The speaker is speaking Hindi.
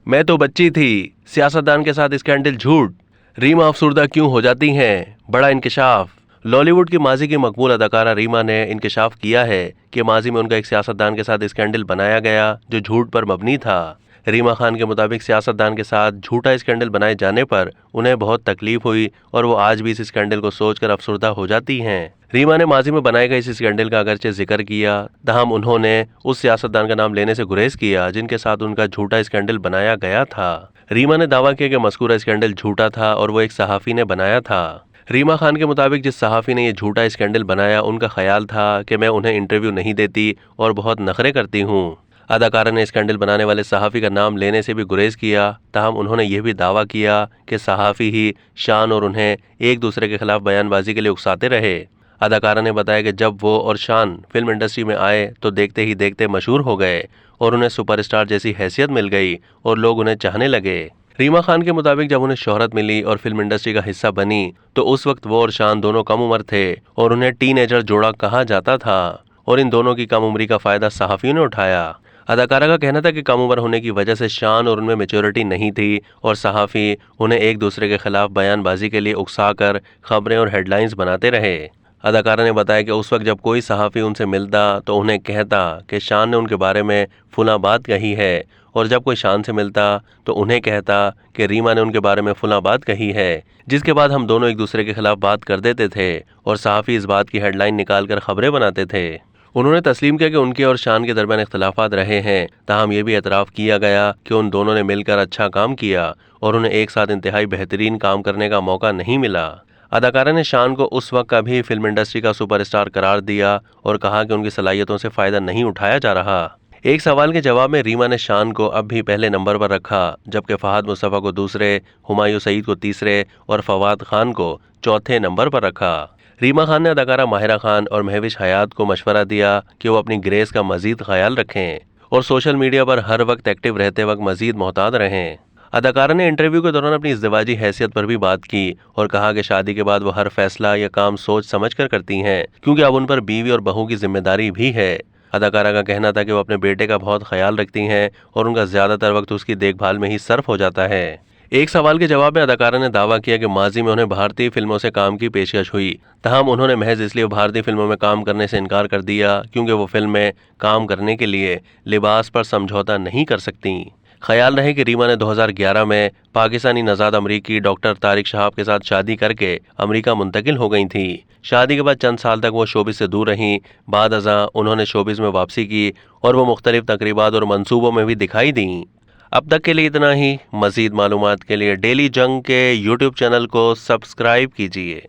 मैं तो बच्ची थी, सियासतदान के साथ स्कैंडल झूठ, रीमा अफसुर्दा क्यों हो जाती हैं, बड़ा इंकशाफ। लॉलीवुड की माजी की मकबूल अदाकारा रीमा ने इंकशाफ किया है कि माजी में उनका एक सियासतदान के साथ स्कैंडल बनाया गया जो झूठ पर मबनी था। रीमा खान के मुताबिक सियासतदान के साथ झूठा स्कैंडल बनाए जाने पर उन्हें बहुत तकलीफ हुई और वो आज भी इस स्कैंडल को सोचकर अफसुर्दा हो जाती हैं। रीमा ने माजी में बनाए गए इस स्कैंडल का अगरचे जिक्र किया, तहम उन्होंने उस सियासतदान का नाम लेने से गुरेज किया जिनके साथ उनका झूठा स्कैंडल बनाया गया था। रीमा ने दावा किया कि मज़कूरा स्कैंडल झूठा था और वो एक सहाफ़ी ने बनाया था। रीमा खान के मुताबिक जिस सहाफ़ी ने ये झूठा स्कैंडल बनाया उनका ख्याल था कि मैं उन्हें इंटरव्यू नहीं देती और बहुत नखरे करती हूँ। अदाकारा ने स्कैंडल बनाने वाले सहाफ़ी का नाम लेने से भी गुरेज किया, ताहम उन्होंने यह भी दावा किया कि सहाफ़ी ही शान और उन्हें एक दूसरे के खिलाफ बयानबाजी के लिए उकसाते रहे। अदाकारा ने बताया कि जब वो और शान फिल्म इंडस्ट्री में आए तो देखते ही देखते मशहूर हो गए और उन्हें सुपरस्टार जैसी हैसियत मिल गई और लोग उन्हें चाहने लगे। रीमा खान के मुताबिक जब उन्हें शोहरत मिली और फिल्म इंडस्ट्री का हिस्सा बनी तो उस वक्त वो और शान दोनों कम उम्र थे और उन्हें टीनेजर जोड़ा कहा जाता था और इन दोनों की कम उम्री का फ़ायदा सहाफ़ियों ने उठाया। अदाकारा का कहना था कि कम उम्र होने की वजह से शान और उनमें मेच्योरिटी नहीं थी और सहाफ़ी उन्हें एक दूसरे के खिलाफ बयानबाजी के लिए उकसाकर खबरें और हेडलाइंस बनाते रहे। अदाकारा ने बताया कि उस वक्त जब कोई सहाफ़ी उनसे मिलता तो उन्हें कहता कि शान ने उनके बारे में फुला बात कही है और जब कोई शान से मिलता तो उन्हें कहता कि रीमा ने उनके बारे में फुला बात कही है, जिसके बाद हम दोनों एक दूसरे के खिलाफ बात कर देते थे और सहाफ़ी इस बात की हेडलाइन निकाल कर खबरें बनाते थे। उन्होंने तस्लीम किया कि उनके और शान के दरमियान इख्तलाफात रहे हैं, ताहम ये भी एतराफ़ किया गया कि उन दोनों ने मिलकर अच्छा काम किया और उन्हें एक साथ इंतहाई बेहतरीन काम करने का मौका नहीं मिला। अदाकारा ने शान को उस वक्त का भी फिल्म इंडस्ट्री का सुपरस्टार करार दिया और कहा कि उनकी सलाहियतों से फ़ायदा नहीं उठाया जा रहा। एक सवाल के जवाब में रीमा ने शान को अब भी पहले नंबर पर रखा, जबकि फ़हाद मुस्तफ़ा को दूसरे, हुमायूं सईद को तीसरे और फवाद खान को चौथे नंबर पर रखा। रीमा खान ने अदाकारा माहिरा खान और महविश हयात को मशवरा दिया कि वो अपनी ग्रेस का मज़ीद ख्याल रखें और सोशल मीडिया पर हर वक्त एक्टिव रहते वक्त मज़ीद मोहतात रहें। अदाकारा ने इंटरव्यू के दौरान अपनी इज़्दिवाजी हैसियत पर भी बात की और कहा कि शादी के बाद वो हर फैसला या काम सोच समझ कर करती हैं, क्योंकि अब उन पर बीवी और बहू की जिम्मेदारी भी है। अदाकारा का कहना था कि वो अपने बेटे का बहुत ख्याल रखती हैं और उनका ज़्यादातर वक्त उसकी देखभाल में ही सर्फ हो जाता है। एक सवाल के जवाब में अदाकारा ने दावा किया कि माजी में उन्हें भारतीय फिल्मों से काम की पेशकश हुई, तहम उन्होंने महज इसलिए भारतीय फिल्मों में काम करने से इनकार कर दिया क्योंकि वो फिल्म में काम करने के लिए लिबास पर समझौता नहीं कर सकती। ख्याल रहे कि रीमा ने 2011 में पाकिस्तानी नज़ाद अमरीकी डॉक्टर तारिक शहाब के साथ शादी करके अमरीका मुंतकिल हो गई थी। शादी के बाद चंद साल तक वो शोबिस से दूर रहीं। बाद अज़ां उन्होंने शोबिस में वापसी की और वो मुख्तलिफ तकरीबात और मंसूबों में भी दिखाई दी। अब तक के लिए इतना ही। मज़ीद मालूमात के लिए डेली जंग के यूट्यूब चैनल को सब्सक्राइब कीजिए।